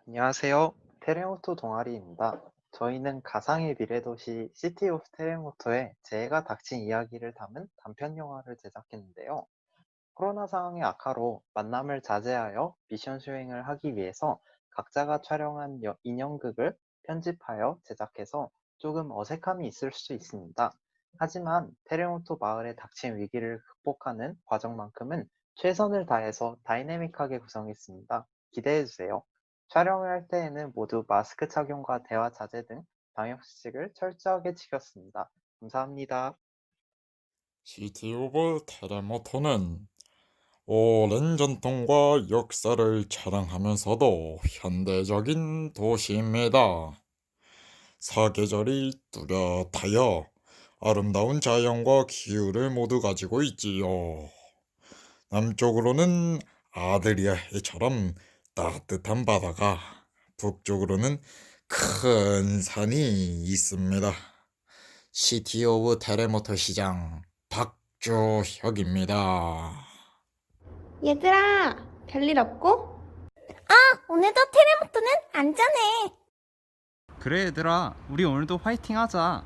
안녕하세요. 테레모토 동아리입니다. 저희는 가상의 미래도시 시티 오브 테레모토에 재해가 닥친 이야기를 담은 단편 영화를 제작했는데요. 코로나 상황의 악화로 만남을 자제하여 미션 수행을 하기 위해서 각자가 촬영한 인형극을 편집하여 제작해서 조금 어색함이 있을 수 있습니다. 하지만 테레모토 마을에 닥친 위기를 극복하는 과정만큼은 최선을 다해서 다이내믹하게 구성했습니다. 기대해주세요. 촬영을 할 때에는 모두 마스크 착용과 대화 자제 등 방역 수칙을 철저하게 지켰습니다. 감사합니다. 시티 오브 테레모토는 오랜 전통과 역사를 자랑하면서도 현대적인 도시입니다. 사계절이 뚜렷하여 아름다운 자연과 기후를 모두 가지고 있지요. 남쪽으로는 아드리아 해처럼 따뜻한 바다가, 북쪽으로는 큰 산이 있습니다. 시티 오브 테레모토 시장 박주혁입니다. 얘들아, 별일 없고? 오늘도 테레모토는 안전해. 그래 얘들아, 우리 오늘도 화이팅 하자.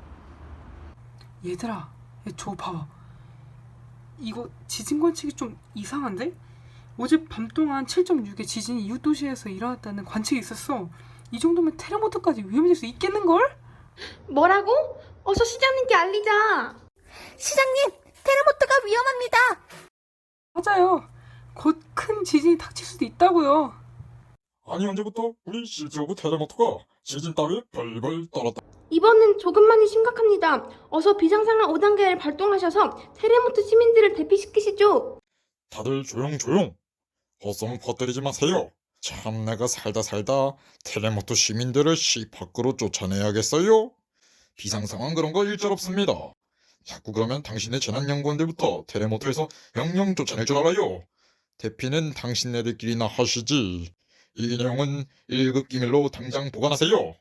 얘들아, 저거 봐봐. 이거 지진 관측이 좀 이상한데? 어제 밤 동안 7.6의 지진이 이웃 도시에서 일어났다는 관측이 있었어. 이 정도면 테레모토까지 위험해질 수 있겠는걸? 뭐라고? 어서 시장님께 알리자. 시장님, 테레모토가 위험합니다. 맞아요. 곧 큰 지진이 닥칠 수도 있다고요. 아니 언제부터 우리 시티 오브 테레모토가 지진 따위에 벌벌 떨었다. 이번은 조금만이 심각합니다. 어서 비상상황 5단계를 발동하셔서 테레모트 시민들을 대피시키시죠. 다들 조용조용. 헛소문 퍼뜨리지 마세요. 참 내가 살다 테레모토 시민들을 시 밖으로 쫓아내야겠어요. 비상상황 그런 거 일절 없습니다. 자꾸 그러면 당신의 재난연구원들부터 테레모토에서 영영 쫓아낼 줄 알아요. 대피는 당신네들끼리나 하시지. 이 내용은 1급 기밀로 당장 보관하세요. 휴,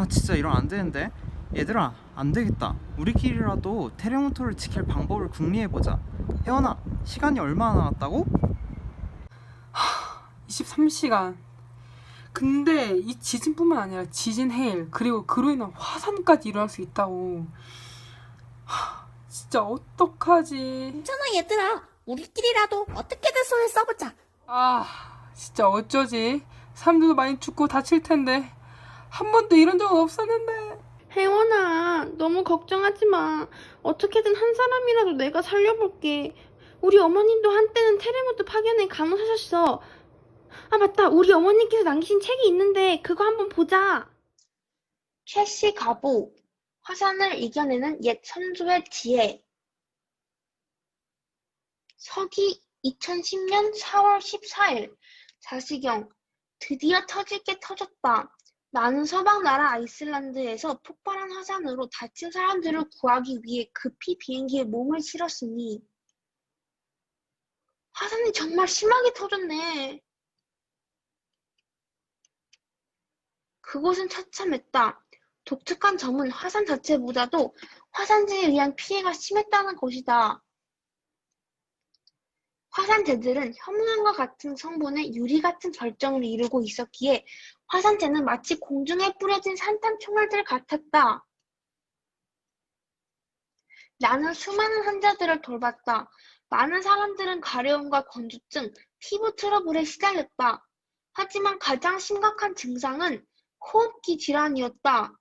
진짜 이러면 안 되는데. 얘들아, 안 되겠다. 우리끼리라도 테레모토를 지킬 방법을 궁리해보자. 혜원아, 시간이 얼마나 남았다고? 23시간. 근데 이 지진뿐만 아니라 지진 해일, 그리고 그로 인한 화산까지 일어날 수 있다고. 진짜 어떡하지? 괜찮아, 얘들아. 우리끼리라도 어떻게든 손을 써보자. 진짜 어쩌지? 사람들도 많이 죽고 다칠 텐데. 한 번도 이런 적은 없었는데. 혜원아, 너무 걱정하지 마. 어떻게든 한 사람이라도 내가 살려볼게. 우리 어머님도 한때는 테레모트 파견에 간호사셨어. 아, 맞다. 우리 어머님께서 남기신 책이 있는데 그거 한번 보자. 최씨 가보. 화산을 이겨내는 옛 선조의 지혜. 서기 2010년 4월 14일. 자시경. 드디어 터질 게 터졌다. 나는 서방 나라 아이슬란드에서 폭발한 화산으로 다친 사람들을 구하기 위해 급히 비행기에 몸을 실었으니 화산이 정말 심하게 터졌네. 그곳은 처참했다. 독특한 점은 화산 자체보다도 화산재에 의한 피해가 심했다는 것이다. 화산재들은 현무암과 같은 성분의 유리 같은 결정을 이루고 있었기에 화산재는 마치 공중에 뿌려진 산탄총알들 같았다. 나는 수많은 환자들을 돌봤다. 많은 사람들은 가려움과 건조증, 피부 트러블에 시달렸다. 하지만 가장 심각한 증상은 호흡기 질환이었다.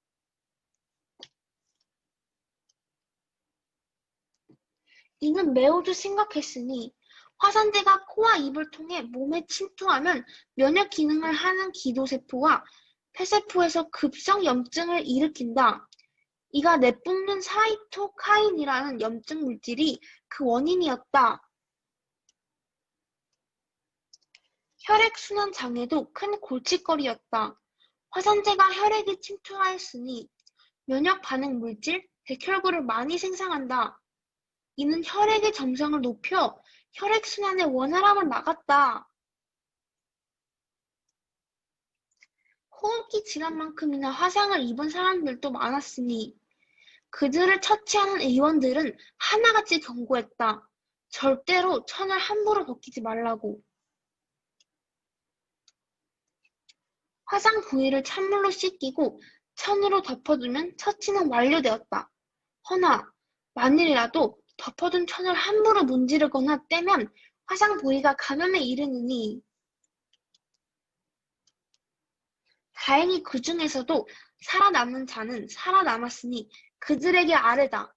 이는 매우도 심각했으니 화산재가 코와 입을 통해 몸에 침투하면 면역 기능을 하는 기도세포와 폐세포에서 급성 염증을 일으킨다. 이가 내뿜는 사이토카인이라는 염증 물질이 그 원인이었다. 혈액순환 장애도 큰 골칫거리였다. 화산재가 혈액에 침투하였으니 면역 반응 물질, 백혈구를 많이 생산한다. 이는 혈액의 점성을 높여 혈액순환의 원활함을 막았다. 호흡기 질환만큼이나 화상을 입은 사람들도 많았으니 그들을 처치하는 의원들은 하나같이 경고했다. 절대로 천을 함부로 벗기지 말라고. 화상 부위를 찬물로 씻기고 천으로 덮어두면 처치는 완료되었다. 허나 만일이라도 덮어둔 천을 함부로 문지르거나 떼면 화상 부위가 감염에 이르느니 다행히 그 중에서도 살아남은 자는 살아남았으니 그들에게 아뢰다.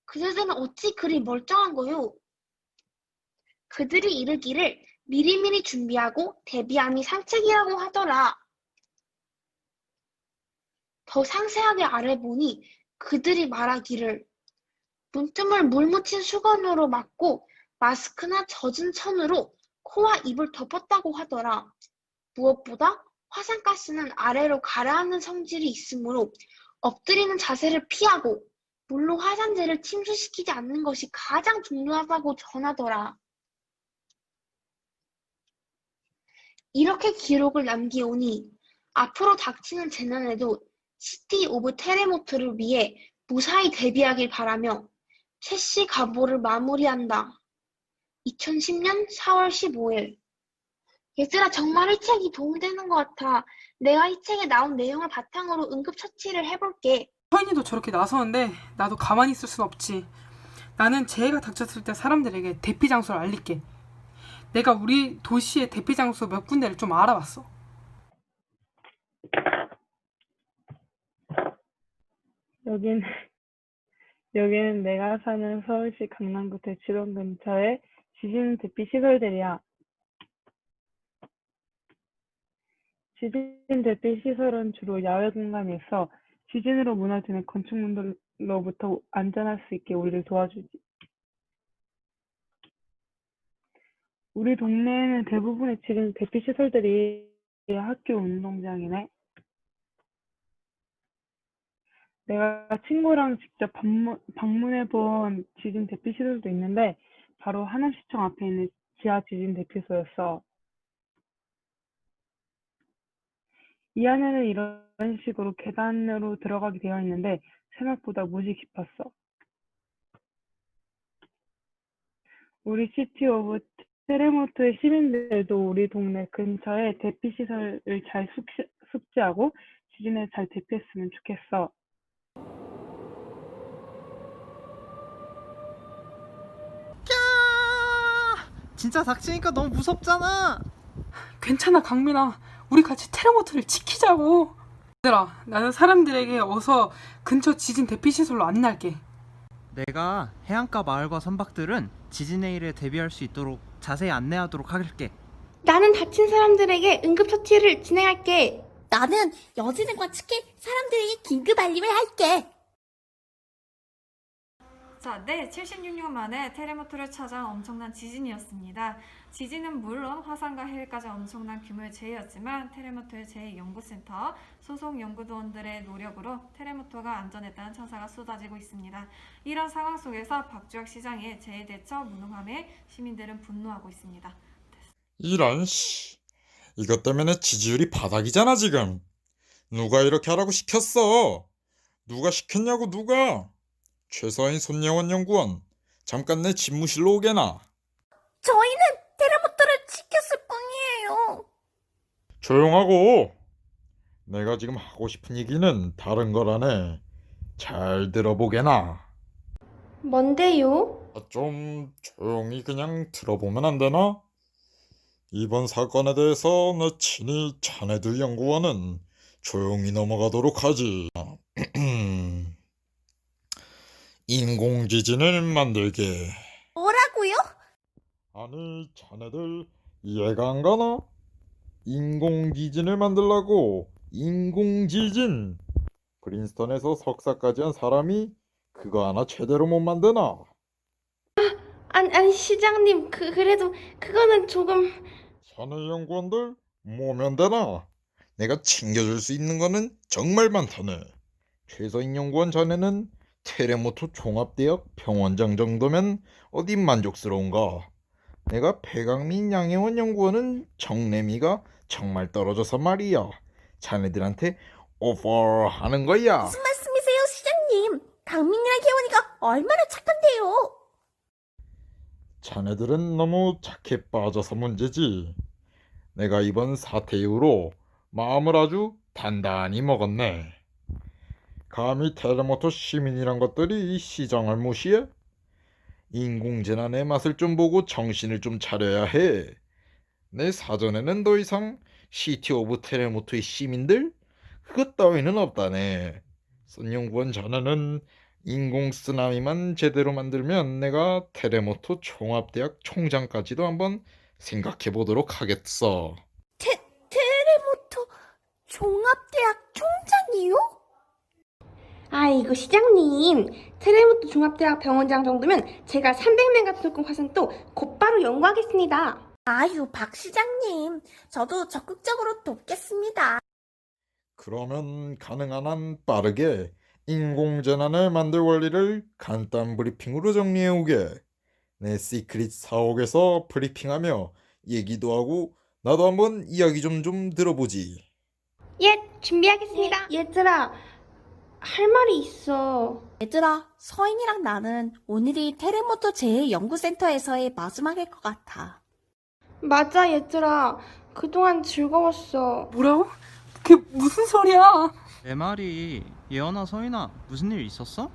그들은 어찌 그리 멀쩡한 거요? 그들이 이르기를 미리미리 준비하고 대비함이 상책이라고 하더라. 더 상세하게 아뢰보니 그들이 말하기를 문틈을 물 묻힌 수건으로 막고 마스크나 젖은 천으로 코와 입을 덮었다고 하더라. 무엇보다 화산가스는 아래로 가라앉는 성질이 있으므로 엎드리는 자세를 피하고 물로 화산재를 침수시키지 않는 것이 가장 중요하다고 전하더라. 이렇게 기록을 남기오니 앞으로 닥치는 재난에도 시티 오브 테레모트를 위해 무사히 대비하길 바라며 최씨 가보를 마무리한다. 2010년 4월 15일. 얘들아, 정말 이 책이 도움되는 것 같아. 내가 이 책에 나온 내용을 바탕으로 응급처치를 해볼게. 서인이도 저렇게 나서는데 나도 가만히 있을 순 없지. 나는 재해가 닥쳤을 때 사람들에게 대피 장소를 알릴게. 내가 우리 도시의 대피 장소 몇 군데를 좀 알아봤어. 여긴, 여기는 내가 사는 서울시 강남구 대치동 근처의 지진 대피 시설들이야. 지진 대피 시설은 주로 야외 공간에 있어 지진으로 무너지는 건축물로부터 안전할 수 있게 우리를 도와주지. 우리 동네에는 대부분의 지진 대피 시설들이 학교 운동장이네. 내가 친구랑 직접 방문해본 지진 대피 시설도 있는데 바로 하남시청 앞에 있는 지하 지진 대피소였어. 이 안에는 이런 식으로 계단으로 들어가게 되어 있는데 생각보다 무지 깊었어. 우리 시티 오브 테레모트의 시민들도 우리 동네 근처에 대피 시설을 잘 숙지하고 지진에 잘 대피했으면 좋겠어. 진짜 닥치니까 너무 무섭잖아. 괜찮아, 강민아. 우리 같이 테레모트를 지키자고. 얘들아, 나는 사람들에게 어서 근처 지진 대피 시설로 안내할게. 내가 해안가 마을과 선박들은 지진의 일에 대비할 수 있도록 자세히 안내하도록 할게. 나는 다친 사람들에게 응급처치를 진행할게. 나는 여진과 측에 사람들에게 긴급 알림을 할게. 자, 네, 76년 만에 테레모트를 찾아온 엄청난 지진이었습니다. 지진은 물론 화산과 해일까지 엄청난 규모의 재해였지만 테레모트의 재해연구센터 소속 연구원들의 노력으로 테레모트가 안전했다는 찬사가 쏟아지고 있습니다. 이런 상황 속에서 박주혁 시장의 재해 대처 무능함에 시민들은 분노하고 있습니다. 이런 이것 때문에 지지율이 바닥이잖아 지금. 누가 이렇게 하라고 시켰어? 누가 시켰냐고 누가? 최서인 손예원 연구원, 잠깐 내 집무실로 오게나. 저희는 테레모트를 지켰을 뿐이에요. 조용하고. 내가 지금 하고 싶은 얘기는 다른 거라네. 잘 들어보게나. 뭔데요? 좀 조용히 그냥 들어보면 안 되나? 이번 사건에 대해서 내 친히 자네들 연구원은 조용히 넘어가도록 하지. 인공지진을 만들게. 뭐라고요? 아니, 자네들 이해가 안 가나? 인공지진을 만들라고. 인공지진. 프린스턴에서 석사까지 한 사람이 그거 하나 제대로 못 만드나? 아니 시장님, 그래도 그거는 조금... 자네 연구원들 뭐면 되나? 내가 챙겨줄 수 있는 거는 정말 많다네. 최서인 연구원 자네는 테레모토 종합대학 병원장 정도면 어디 만족스러운가? 내가 배강민 양혜원 연구원은 정내미가 정말 떨어져서 말이야. 자네들한테 오퍼하는 거야. 무슨 말씀이세요, 시장님? 강민이랑 혜원이가 얼마나 착한데요? 자네들은 너무 착해 빠져서 문제지. 내가 이번 사태 이후로 마음을 아주 단단히 먹었네. 감히 테레모토 시민이란 것들이 이 시장을 무시해? 인공재난의 맛을 좀 보고 정신을 좀 차려야 해. 내 사전에는 더 이상 시티 오브 테레모토의 시민들? 그것 따위는 없다네. 선연구원 자네는 인공 쓰나미만 제대로 만들면 내가 테레모토 종합대학 총장까지도 한번 생각해 보도록 하겠어. 테레모토 종합대학 총장이요? 아이고 시장님, 테레모토 종합대학 병원장 정도면 제가 300명 같은 조건 화산도 곧바로 연구하겠습니다. 아유, 박 시장님. 저도 적극적으로 돕겠습니다. 그러면 가능한 한 빠르게 인공재난을 만들 원리를 간단 브리핑으로 정리해 오게. 내 시크릿 사옥에서 브리핑하며 얘기도 하고 나도 한번 이야기 좀 들어보지. 예, 준비하겠습니다. 얘들아, 할 말이 있어. 얘들아, 서인이랑 나는 오늘이 테레모토 제2연구센터에서의 마지막일 것 같아. 맞아, 얘들아. 그동안 즐거웠어. 뭐라고? 그게 무슨 소리야? 내 말이 예언아 서인아 무슨 일 있었어?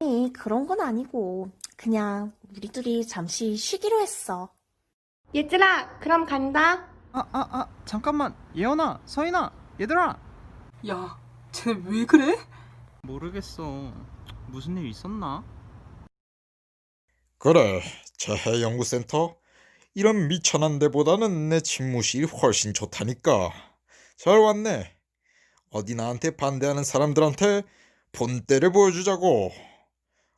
아니, 그런 건 아니고 그냥 우리 둘이 잠시 쉬기로 했어. 얘들아, 그럼 간다. 잠깐만 예언아 서인아 얘들아. 야, 쟤네 왜 그래? 모르겠어. 무슨 일 있었나? 그래, 재해연구센터? 이런 미천한 데보다는 내 집무실이 훨씬 좋다니까. 잘 왔네. 어디 나한테 반대하는 사람들한테 본때를 보여주자고.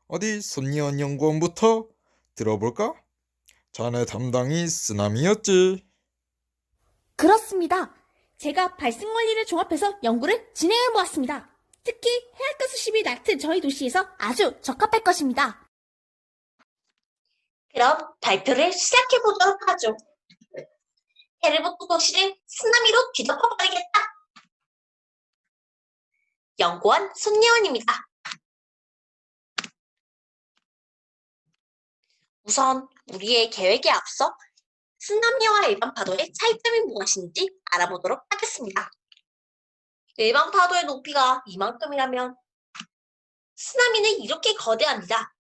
어디 손예원 연구원부터 들어볼까? 자네 담당이 쓰나미였지. 그렇습니다. 제가 발생 원리를 종합해서 연구를 진행해 보았습니다. 특히 해안가스 수심이 낮은 저희 도시에서 아주 적합할 것입니다. 그럼 발표를 시작해 보도록 하죠. 테레모토 도시를 쓰나미로 뒤덮어버리겠다. 연구원 손예원입니다. 우선 우리의 계획에 앞서 쓰나미와 일반 파도의 차이점이 무엇인지 알아보도록 하겠습니다. 일반 파도의 높이가 이만큼이라면 쓰나미는 이렇게 거대합니다.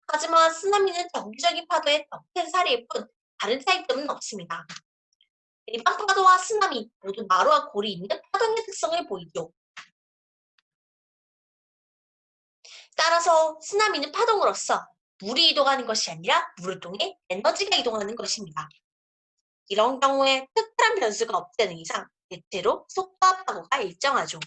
하지만 쓰나미는 정기적인 파도의 더 큰 사례일 뿐 다른 차이점은 없습니다. 일반 파도와 쓰나미 모두 마루와 골이 있는 파동의 특성을 보이죠. 따라서 쓰나미는 파동으로서 물이 이동하는 것이 아니라 물을 통해 에너지가 이동하는 것입니다. 이런 경우에 특별한 변수가 없다는 이상 대체로 속도와 파고가 일정하죠.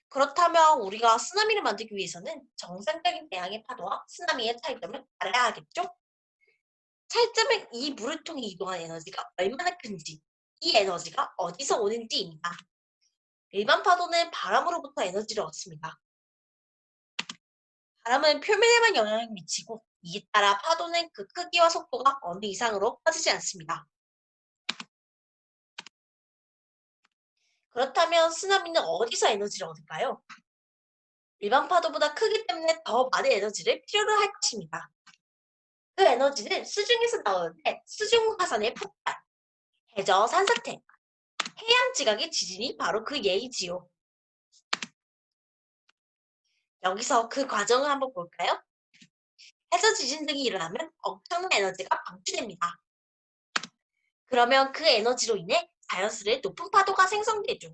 그렇다면 우리가 쓰나미를 만들기 위해서는 정상적인 대양의 파도와 쓰나미의 차이점을 알아야 하겠죠? 차이점은 이 물을 통해 이동한 에너지가 얼마나 큰지, 이 에너지가 어디서 오는지입니다. 일반 파도는 바람으로부터 에너지를 얻습니다. 바람은 표면에만 영향을 미치고 이에 따라 파도는 그 크기와 속도가 어느 이상으로 커지지 않습니다. 그렇다면 쓰나미는 어디서 에너지를 얻을까요? 일반 파도보다 크기 때문에 더 많은 에너지를 필요로 할 것입니다. 그 에너지는 수중에서 나오는데 수중 화산의 폭발, 해저 산사태, 해양 지각의 지진이 바로 그 예이지요. 여기서 그 과정을 한번 볼까요? 해저 지진 등이 일어나면 엄청난 에너지가 방출됩니다. 그러면 그 에너지로 인해 자연스레 높은 파도가 생성되죠.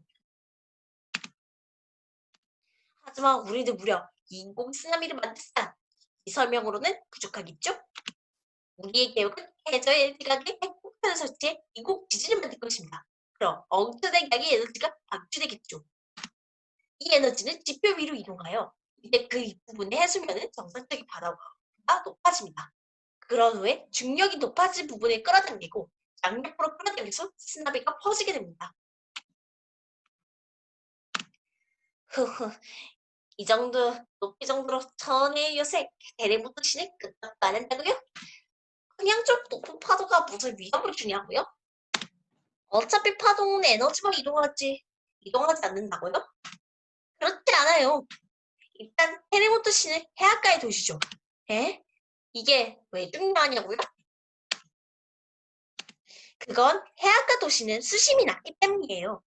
하지만 우리는 무려 인공 쓰나미를 만들었다. 이 설명으로는 부족하겠죠? 우리의 계획은 해저의 지각에 핵폭탄을 설치해 인공 지진을 만들 것입니다. 그럼 엄청난 양의 에너지가 방출되겠죠. 이 에너지는 지표 위로 이동하여 이때 그 윗부분의 해수면은 정상적인 바다가 높아집니다. 그런 후에 중력이 높아진 부분을 끌어당기고 양옆으로 끌어당겨서 쓰나미가 퍼지게 됩니다. 이 정도 높이 정도로 천의 요새 테레모토 시는 끄떡도 안 한다고요? 그냥 좀 높은 파도가 무슨 위험을 주냐고요? 어차피 파동은 에너지만 이동하지 않는다고요? 그렇지 않아요. 일단 테레모토 시는 해안가의 도시죠. 에? 이게 왜 중요하냐고요? 그건 해안가 도시는 수심이 낮기 때문이에요.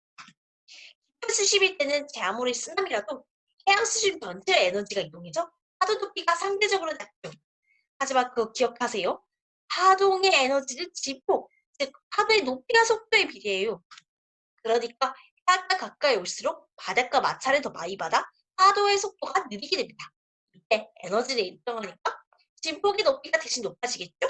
깊은 수심일 때는 제 아무리 쓰나미라도 해양 수심 전체의 에너지가 이동해서 파도 높이가 상대적으로 낮죠. 하지만 그거 기억하세요. 파동의 에너지는 지폭, 즉 파도의 높이와 속도에 비례해요. 그러니까 해안가 가까이 올수록 바닷가 마찰을 더 많이 받아 파도의 속도가 느리게 됩니다. 이때 에너지를 일정하니까 진폭의 높이가 대신 높아지겠죠?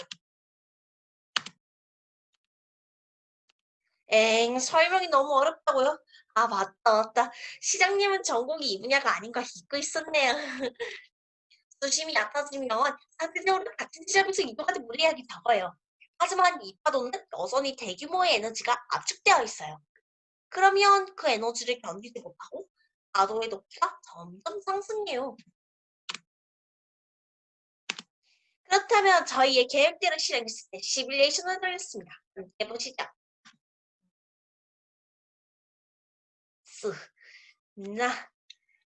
설명이 너무 어렵다고요? 아, 맞다. 시장님은 전공이 이 분야가 아닌 걸 잊고 있었네요. 수심이 얕아지면 상대적으로 같은 지점에서 이동하는 물리학이 적어요. 하지만 이 파도는 여전히 대규모의 에너지가 압축되어 있어요. 그러면 그 에너지를 견디지 못하고 파도의 높이가 점점 상승해요. 그렇다면 저희의 계획대로 실행했을 때 시뮬레이션을 돌렸습니다. 함께 해보시죠.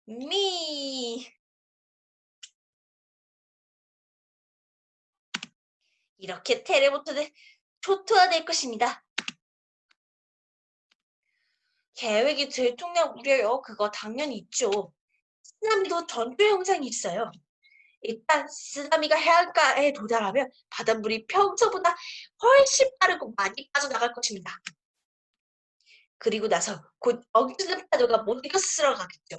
미 이렇게 텔레포트는 초토화될 것입니다. 계획이 들통날 우려요. 그거 당연히 있죠. 쓰나미도 전조 현상이 있어요. 일단 쓰나미가 해안가에 도달하면 바닷물이 평소보다 훨씬 빠르고 많이 빠져나갈 것입니다. 그리고 나서 곧 억지는 파도가 못 이겨 쓸어가겠죠.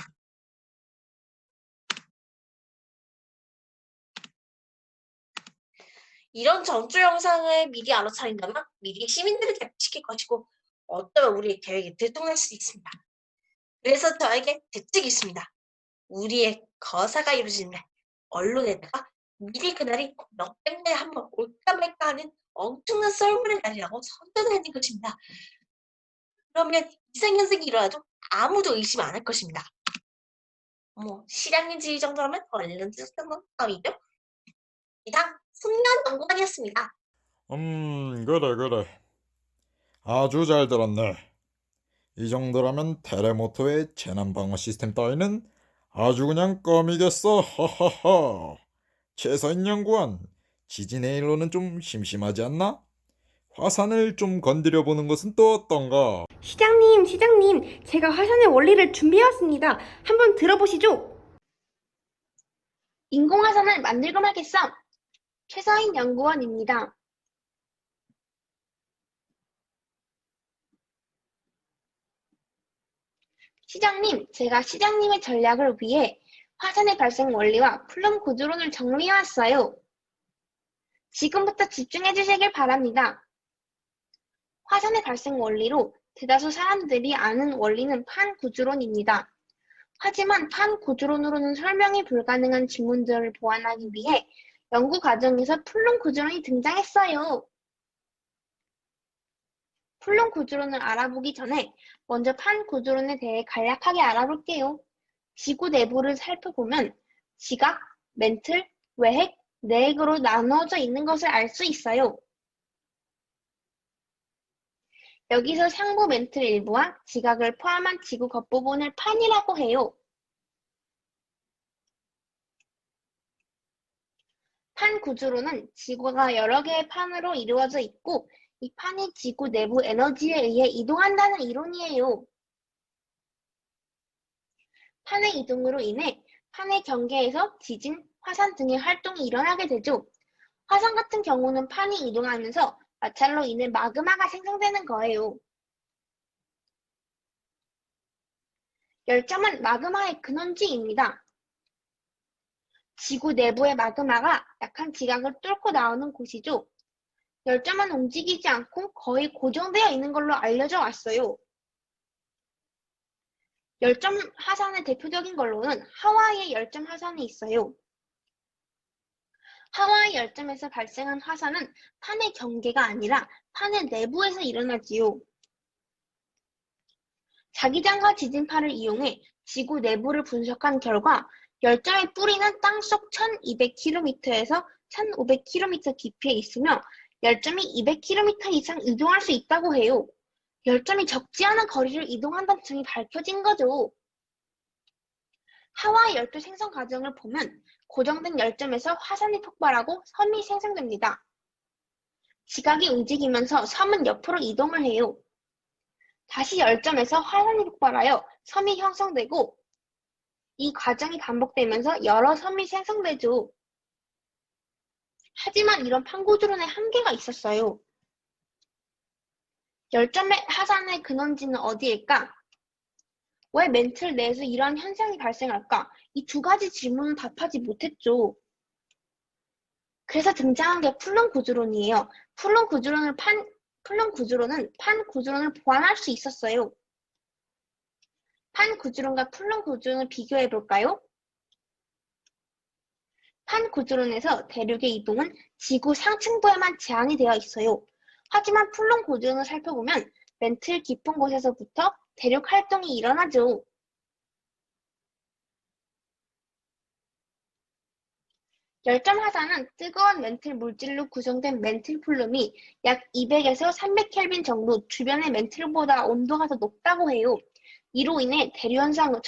이런 전조 현상을 미리 알아차린다면 미리 시민들을 대피시킬 것이고 어쩌면 우리의 계획이 들통날 수도 있습니다. 그래서 저에게 대책이 있습니다. 우리의 거사가 이루어지는 날 언론에다가 미리 그날이 몇백 년에 한 번 올까 말까 하는 엄청난 썰물의 날이라고 선전을 하는 것입니다. 그러면 이상현상이 일어나도 아무도 의심 안 할 것입니다. 실향민 지휘 정도라면 얼른 쓰는 놈이죠. 이상 숙련 연구원이었습니다. 그래. 아주 잘 들었네. 이 정도라면 테레모토의 재난방어 시스템 따위는 아주 그냥 껌이겠어. 하하하. 최서인 연구원, 지진의 일로는 좀 심심하지 않나? 화산을 좀 건드려 보는 것은 또 어떤가? 시장님, 제가 화산의 원리를 준비해왔습니다. 한번 들어보시죠. 인공화산을 만들고 말겠어. 최서인 연구원입니다. 시장님, 제가 시장님의 전략을 위해 화산의 발생 원리와 플룸 구조론을 정리해왔어요. 지금부터 집중해 주시길 바랍니다. 화산의 발생 원리로 대다수 사람들이 아는 원리는 판 구조론입니다. 하지만 판 구조론으로는 설명이 불가능한 질문들을 보완하기 위해 연구 과정에서 플룸 구조론이 등장했어요. 플룸 구조론을 알아보기 전에 먼저 판 구조론에 대해 간략하게 알아볼게요. 지구 내부를 살펴보면 지각, 멘틀, 외핵, 내핵으로 나누어져 있는 것을 알 수 있어요. 여기서 상부 멘틀 일부와 지각을 포함한 지구 겉부분을 판이라고 해요. 판 구조로는 지구가 여러 개의 판으로 이루어져 있고 이 판이 지구 내부 에너지에 의해 이동한다는 이론이에요. 판의 이동으로 인해 판의 경계에서 지진, 화산 등의 활동이 일어나게 되죠. 화산 같은 경우는 판이 이동하면서 마찰로 인해 마그마가 생성되는 거예요. 열점은 마그마의 근원지입니다. 지구 내부의 마그마가 약한 지각을 뚫고 나오는 곳이죠. 열점은 움직이지 않고 거의 고정되어 있는 걸로 알려져 왔어요. 열점 화산의 대표적인 걸로는 하와이의 열점 화산이 있어요. 하와이 열점에서 발생한 화산은 판의 경계가 아니라 판의 내부에서 일어나지요. 자기장과 지진파를 이용해 지구 내부를 분석한 결과 열점의 뿌리는 땅속 1200km에서 1500km 깊이에 있으며 열점이 200km 이상 이동할 수 있다고 해요. 열점이 적지 않은 거리를 이동한다는 점이 밝혀진 거죠. 하와이 열도 생성 과정을 보면 고정된 열점에서 화산이 폭발하고 섬이 생성됩니다. 지각이 움직이면서 섬은 옆으로 이동을 해요. 다시 열점에서 화산이 폭발하여 섬이 형성되고 이 과정이 반복되면서 여러 섬이 생성되죠. 하지만 이런 판구주론에 한계가 있었어요. 열점의 화산의 근원지는 어디일까? 왜 멘틀 내에서 이러한 현상이 발생할까? 이 두 가지 질문은 답하지 못했죠. 그래서 등장한 게 플룸 구조론이에요. 플룸 구조론은 판 구조론을 보완할 수 있었어요. 판 구조론과 플룸 구조론을 비교해 볼까요? 판 구조론에서 대륙의 이동은 지구 상층부에만 제한이 되어 있어요. 하지만 플룸 구조론을 살펴보면 멘틀 깊은 곳에서부터 대륙 활동이 일어나죠. 열점 화산은 뜨거운 멘틀 물질로 구성된 멘틀 플룸이 약 200에서 300켈빈 정도 주변의 멘틀보다 온도가 더 높다고 해요. 이로 인해 대류현상으로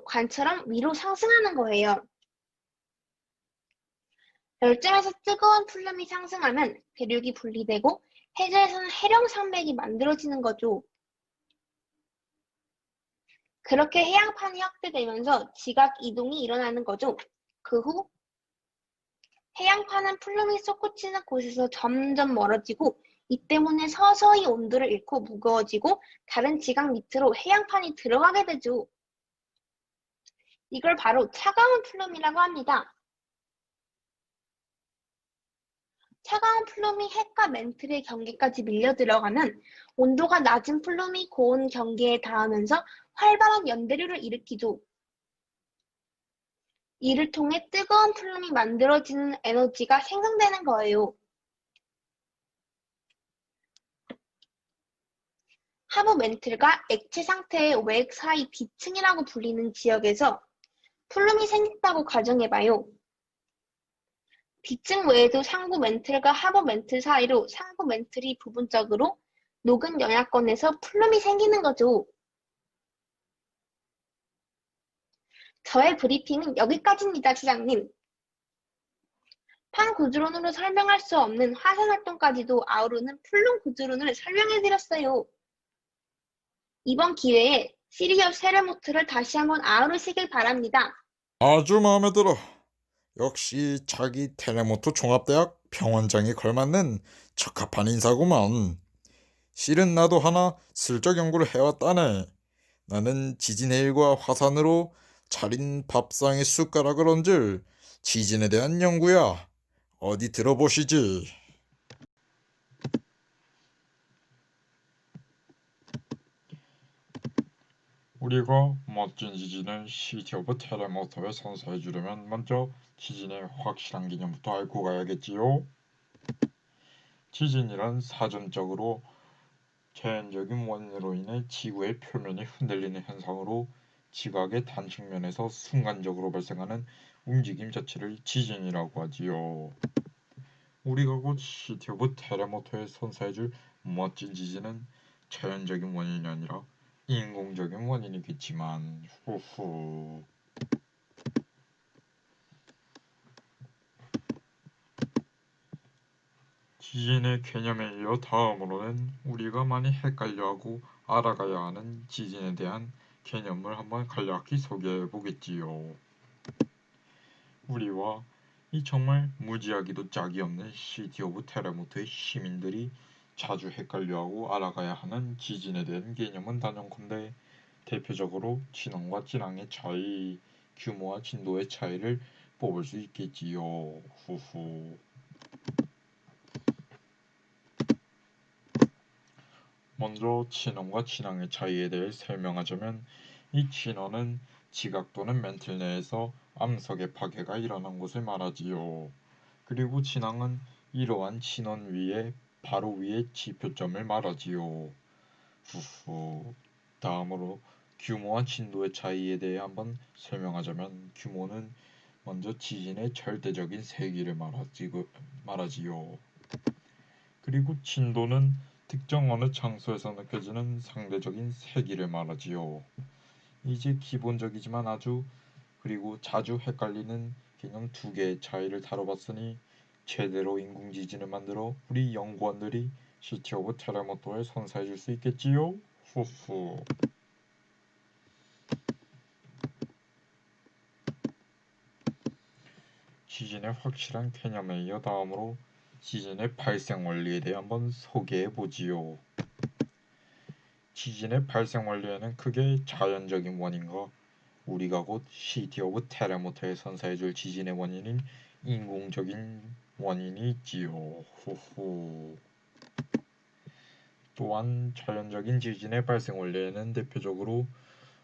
관처럼 위로 상승하는 거예요. 열점에서 뜨거운 플룸이 상승하면 대륙이 분리되고 해저에서는 해령 산맥이 만들어지는 거죠. 그렇게 해양판이 확대되면서 지각 이동이 일어나는 거죠. 그 후 해양판은 플룸이 솟구치는 곳에서 점점 멀어지고 이 때문에 서서히 온도를 잃고 무거워지고 다른 지각 밑으로 해양판이 들어가게 되죠. 이걸 바로 차가운 플룸이라고 합니다. 차가운 플룸이 핵과 멘틀의 경계까지 밀려 들어가면 온도가 낮은 플룸이 고온 경계에 닿으면서 활발한 연대류를 일으키죠. 이를 통해 뜨거운 플룸이 만들어지는 에너지가 생성되는 거예요. 하부 멘틀과 액체 상태의 외액 사이 비층이라고 불리는 지역에서 플룸이 생긴다고 가정해봐요. 비층 외에도 상부 멘틀과 하부 멘틀 사이로 상부 멘틀이 부분적으로 녹은 영향권에서 플룸이 생기는 거죠. 저의 브리핑은 여기까지입니다, 시장님. 판 구조론으로 설명할 수 없는 화산 활동까지도 아우르는 플룸 구조론을 설명해드렸어요. 이번 기회에 시리 오브 테레모트를 다시 한번 아우르시길 바랍니다. 아주 마음에 들어. 역시 자기 테레모토 종합대학 병원장에 걸맞는 적합한 인사구만. 실은 나도 하나 슬쩍 연구를 해왔다네. 나는 지진의 일과 화산으로 차린 밥상의 숟가락을 얹을 지진에 대한 연구야. 어디 들어보시지. 우리가 멋진 지진을 시티 오브 테레모토에 선사해주려면 먼저 지진의 확실한 개념부터 알고 가야겠지요. 지진이란 사전적으로 자연적인 원인으로 인해 지구의 표면이 흔들리는 현상으로 지각의 단측면에서 순간적으로 발생하는 움직임 자체를 지진이라고 하지요. 우리가 곧 시티 오브 테레모토에 선사해줄 멋진 지진은 자연적인 원인이 아니라 인공적인 원인이겠지만 후후. 지진의 개념에 이어 다음으로는 우리가 많이 헷갈려하고 알아가야 하는 지진에 대한 개념을 한번 간략히 소개해 보겠지요. 우리와 이 정말 무지하기도 짝이 없는 시티 오브 테레모토의 시민들이 자주 헷갈려하고 알아가야 하는 지진에 대한 개념은 단연컨대 대표적으로 진원과 진앙의 차이, 규모와 진도의 차이를 뽑을 수 있겠지요. 후후. 먼저 진원과 진앙의 차이에 대해 설명하자면 이 진원은 지각 또는 멘틀 내에서 암석의 파괴가 일어난 것을 말하지요. 그리고 진앙은 이러한 진원 위에 바로 위에 지표점을 말하지요. 후후. 다음으로 규모와 진도의 차이에 대해 한번 설명하자면 규모는 먼저 지진의 절대적인 세기를 말하지요. 그리고 진도는 특정 어느 장소에서 느껴지는 상대적인 세기를 말하지요. 이제 기본적이지만 그리고 자주 헷갈리는 개념 두 개의 차이를 다뤄봤으니 제대로 인공지진을 만들어 우리 연구원들이 시티 오브 테레모토에 선사해 줄 수 있겠지요? 후후. 지진의 확실한 개념에 이어 다음으로 지진의 발생 원리에 대해 한번 소개해 보지요. 지진의 발생 원리에는 크게 자연적인 원인과 우리가 곧 시티 오브 테레모토에 선사해 줄 지진의 원인인 인공적인 원인이 있지요. 후후. 또한 자연적인 지진의 발생 원리에는 대표적으로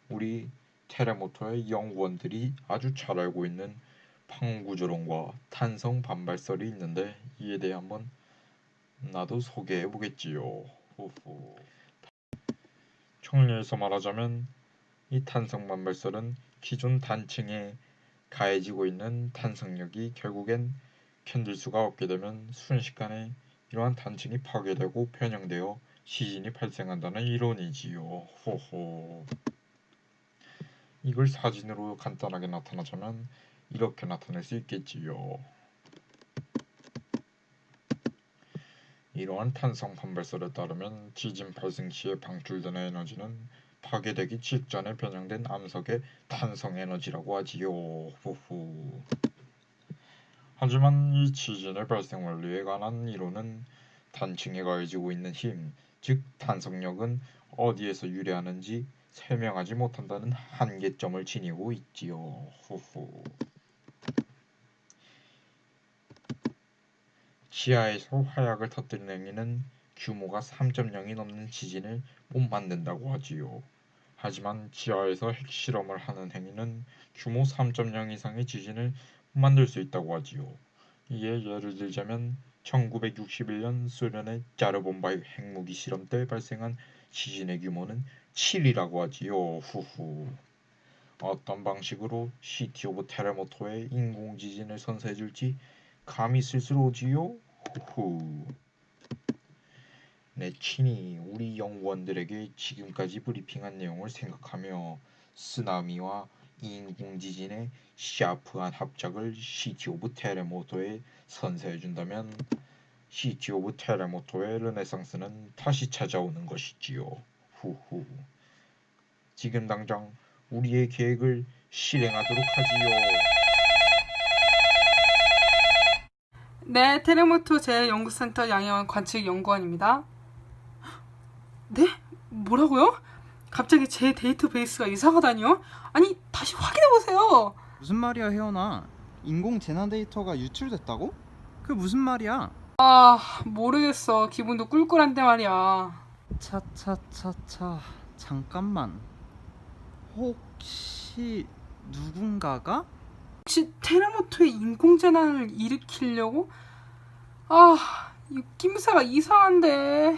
우리 테레모토의 연구원들이 아주 잘 알고 있는 방구조론과 탄성 반발설이 있는데 이에 대해 한번 나도 소개해 보겠지요. 후후. 정리해서 말하자면 이 탄성 반발설은 기존 단층에 가해지고 있는 탄성력이 결국엔 견딜 수가 없게 되면 순식간에 이러한 단층이 파괴되고 변형되어 지진이 발생한다는 이론이지요. 호호. 이걸 사진으로 간단하게 나타나자면 이렇게 나타낼 수 있겠지요. 이러한 탄성 반발설에 따르면 지진 발생 시에 방출되는 에너지는 파괴되기 직전에 변형된 암석의 탄성 에너지라고 하지요. 후후. 하지만 이 지진의 발생 원리에 관한 이론은 단층에 가해지고 있는 힘, 즉 탄성력은 어디에서 유래하는지 설명하지 못한다는 한계점을 지니고 있지요. 후후. 지하에서 화약을 터뜨리는 행위는 규모가 3.0이 넘는 지진을 못 만든다고 하지요. 하지만 지하에서 핵실험을 하는 행위는 규모 3.0 이상의 지진을 만들 수 있다고 하지요. 이에 예를 들자면 1961년 소련의 자르본바이 핵무기 실험 때 발생한 지진의 규모는 7이라고 하지요. 후후. 어떤 방식으로 시티 오브 테레모토에 인공지진을 선사해줄지 감이 슬슬 오지요? 후후. 내 친히 우리 연구원들에게 지금까지 브리핑한 내용을 생각하며 쓰나미와 인공지진의 샤프한 합작을 시티 오브 테레모토에 선사해준다면 시티 오브 테레모토의 르네상스는 다시 찾아오는 것이지요. 후후. 지금 당장 우리의 계획을 실행하도록 하지요. 네, 테레모토 제 연구센터 양해원 관측 연구원입니다. 네? 뭐라고요? 갑자기 제 데이터베이스가 이상하다니요? 아니, 다시 확인해보세요. 무슨 말이야, 혜연아? 인공 재난 데이터가 유출됐다고? 그 무슨 말이야? 아, 모르겠어. 기분도 꿀꿀한데 말이야. 차차차차 잠깐만. 혹시 누군가가? 혹시 테레모토의 인공재난을 일으키려고? 아, 이 낌새가 이상한데.